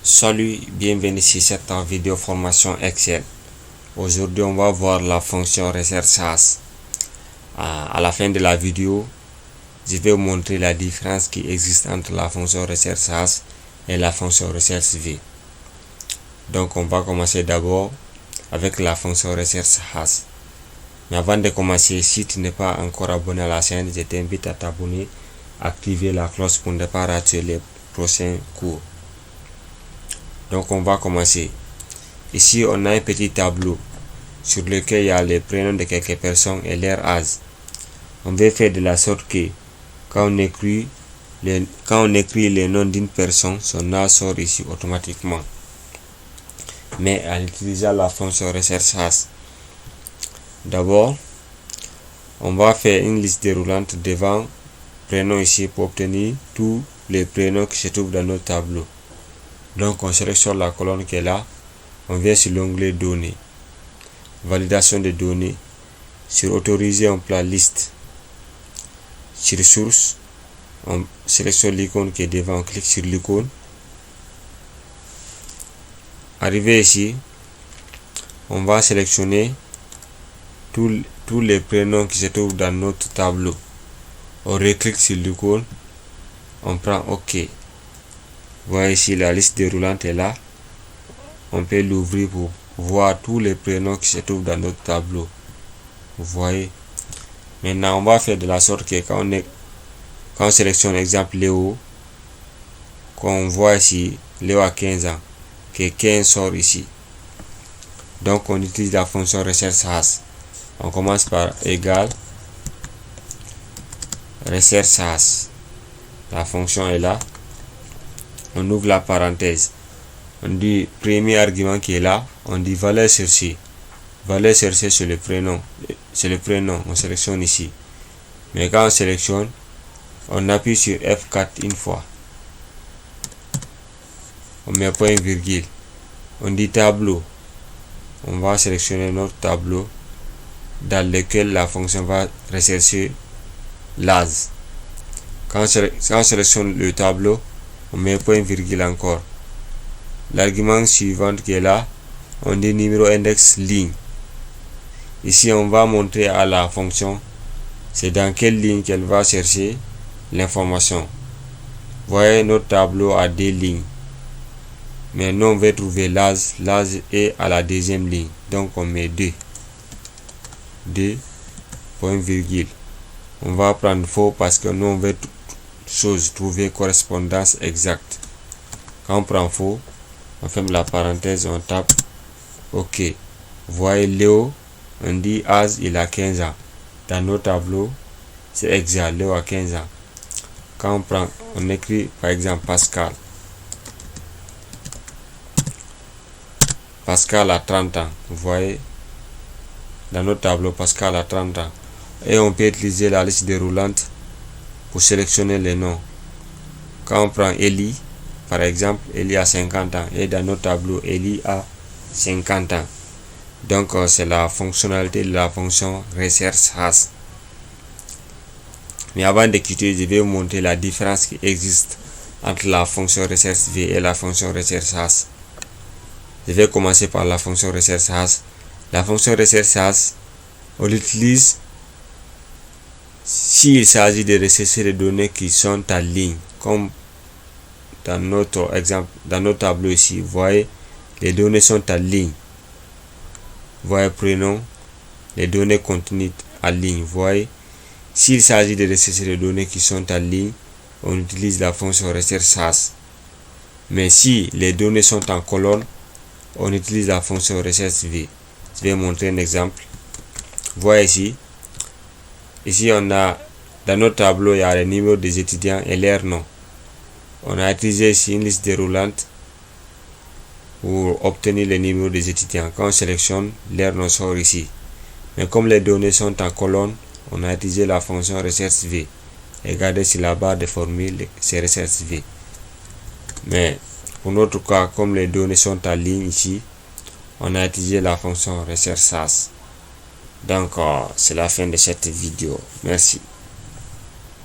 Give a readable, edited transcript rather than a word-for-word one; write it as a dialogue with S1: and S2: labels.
S1: Salut, bienvenue sur cette vidéo formation Excel. Aujourd'hui, on va voir la fonction recherche as. À la fin de la vidéo, je vais vous montrer la différence qui existe entre la fonction recherche as et la fonction recherche v. Donc, on va commencer d'abord avec la fonction recherche as. Mais avant de commencer, si tu n'es pas encore abonné à la chaîne, je t'invite à t'abonner, activer la cloche pour ne pas rater les prochains cours. Donc on va commencer. Ici on a un petit tableau sur lequel il y a les prénoms de quelques personnes et leur âge. On va faire de la sorte que quand on écrit les noms d'une personne, son âge sort ici automatiquement. Mais en utilisant la fonction recherche as. D'abord, on va faire une liste déroulante devant prénom ici pour obtenir tous les prénoms qui se trouvent dans notre tableau. Donc on sélectionne la colonne qui est là, on vient sur l'onglet données, validation des données, sur autoriser on place liste, sur source, on sélectionne l'icône qui est devant, on clique sur l'icône. Arrivé ici, on va sélectionner tous les prénoms qui se trouvent dans notre tableau. On reclique sur l'icône, on prend OK. Voyez ici la liste déroulante est là. On peut l'ouvrir pour voir tous les prénoms qui se trouvent dans notre tableau. Vous voyez. Maintenant, on va faire de la sorte que quand on sélectionne exemple Léo, qu'on voit ici Léo a 15 ans, que 15 sort ici. Donc on utilise la fonction recherche as. On commence par égal recherche as. La fonction est là. On ouvre la parenthèse. On dit premier argument qui est là. On dit valeur cherchée. Valeur cherchée sur le prénom. C'est le prénom. On sélectionne ici. Mais quand on sélectionne, on appuie sur F4 une fois. On met point virgule. On dit tableau. On va sélectionner notre tableau dans lequel la fonction va rechercher l'âge. Quand on sélectionne le tableau, on met point virgule encore. L'argument suivant qui est là, on dit numéro index ligne. Ici on va montrer à la fonction c'est dans quelle ligne qu'elle va chercher l'information. Voyez, notre tableau a deux lignes, mais nous on veut trouver l'âge. L'âge est à la deuxième ligne, donc on met 2 point virgule. On va prendre faux parce que nous on veut trouver correspondance exacte. Quand on prend faux, on ferme la parenthèse, on tape OK. Voyez Léo, on dit âge il a 15 ans. Dans nos tableaux, c'est exact, Léo a 15 ans. Quand on écrit par exemple Pascal. Pascal a 30 ans. Vous voyez, dans notre tableau, Pascal a 30 ans. Et on peut utiliser la liste déroulante pour sélectionner les noms. Quand on prend Eli, par exemple, Eli a 50 ans. Et dans notre tableau, Eli a 50 ans. Donc, c'est la fonctionnalité de la fonction recherche as. Mais avant de quitter, je vais vous montrer la différence qui existe entre la fonction recherche v et la fonction recherche as. Je vais commencer par la fonction recherche as. La fonction recherche as, on l'utilise s'il s'agit de rechercher les données qui sont en ligne, comme dans notre exemple, dans notre tableau ici. Vous voyez, les données sont en ligne. Vous voyez, prénom, les données contenues en ligne. Vous voyez, s'il s'agit de rechercher les données qui sont en ligne, on utilise la fonction recherche as. Mais si les données sont en colonne, on utilise la fonction recherche v. Je vais montrer un exemple. Vous voyez ici on a dans notre tableau, il y a les numéros des étudiants et leurs noms. On a utilisé ici une liste déroulante pour obtenir les numéros des étudiants. Quand on sélectionne, leur nom sort ici. Mais comme les données sont en colonne, on a utilisé la fonction recherche v. Regardez sur la barre de formule, c'est recherche v. Mais pour notre cas, comme les données sont en ligne ici, on a utilisé la fonction recherche as. Donc, c'est la fin de cette vidéo. Merci.